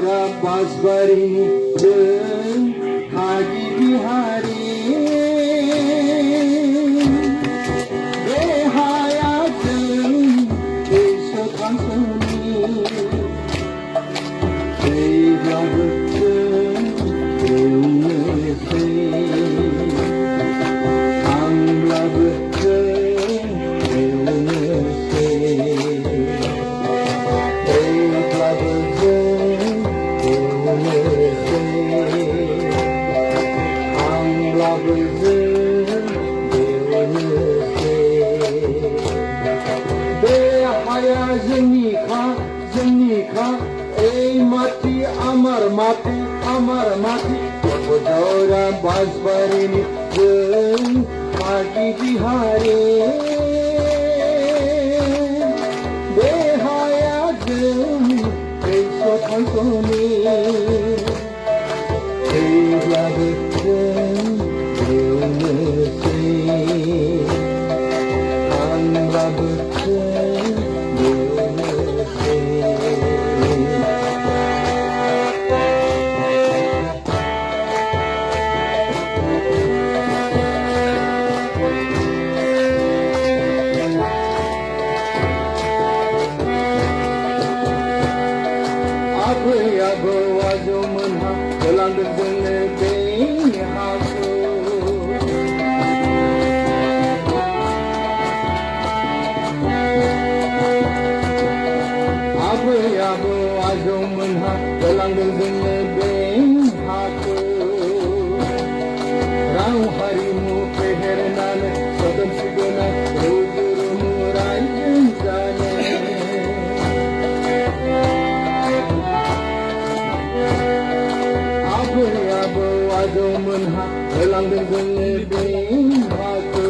जरा बांसुरी जों थागी बिहारी देहाया जों दैसो थांसोनि दैब्लाबो जों एवनोसै थांब्लाबो जों एवनोसै दैब्लाबो जों एवनोसै थांब्लाबो जों एवनोसै बे हाया जोंनिखा এই মাটি আমার মাটি জরা বাঁশবাড়িনি जों थागी बिहारी देहाया जों दैसो थांसोनि दैब्लाबो जों एवनोसै थांब्लाबो जों एवनोसै आबै आजौमोनहा होलांदों जोंनो बे हाखौ आबै आजौमोनहा होलांदों जोंनो बे हाखौ राव हारिमु फेहेरनानै सोदोमस्रि गोनां रुजु रुमु रायजो जानो आजौमोनहा होलांदों जोंनो बे हाखौ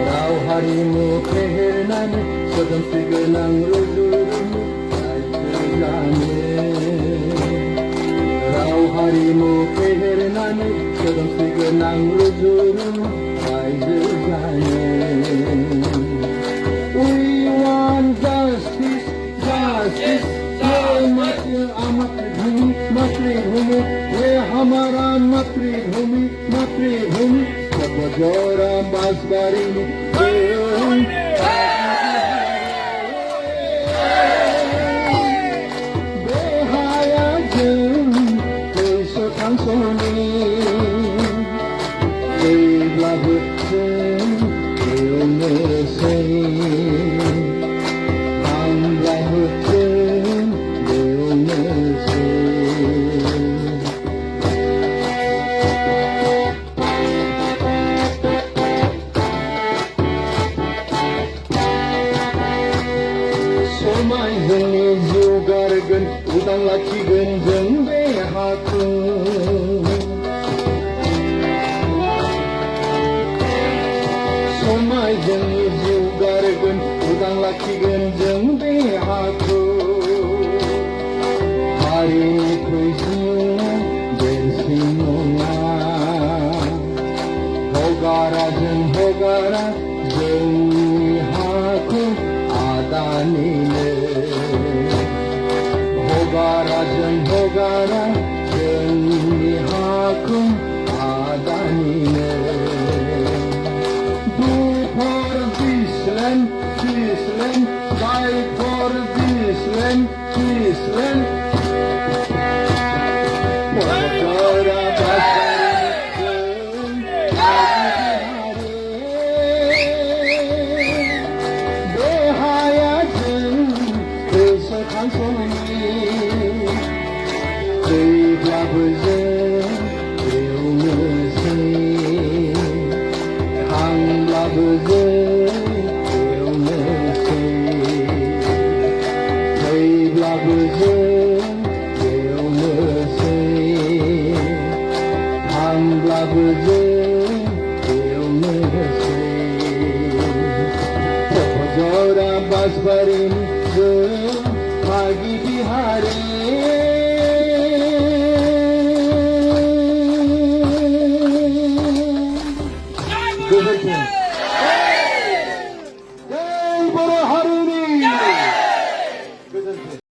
राव हारिमु फेहेरनानै सोदोमस्रि गोनां रुजु रुमु रायजो जानो राव हारिमु फेहेरनानै सोदोमस्रि गोनां रुजु रुमु रायजो जानो We want justice, justice मातृभूमि ये हमारा मातृभूमि सब जोरा बांसुरी देहाया जों दैसो थांसोनि दैब्लाबो जों एवनोसै थांब्लाबो जों एवनोसै समाय जोंनि जिउ गारगोन उदां लाखिगोन जों बे हाखौ समाय जोंनि जिउ गारगोन उदां लाखिगोन जों बे हाखौ हारिनिख्रुइ जिउआ देरसिन नङा हगारा जोंनि हाखौ आदानिनो हगारा जोंनि हाखौ आदानिनो Do for this land, die for this land, जरा देहाया जों दैसो थांसोनि दैब्लाबो जों एवनोसै थांब्लाबो जों एवनोसै थैब्लाबो जों एवनोसै थांब्लाबो जों एवनोसै जरा बांसुरी जों थागी बिहारी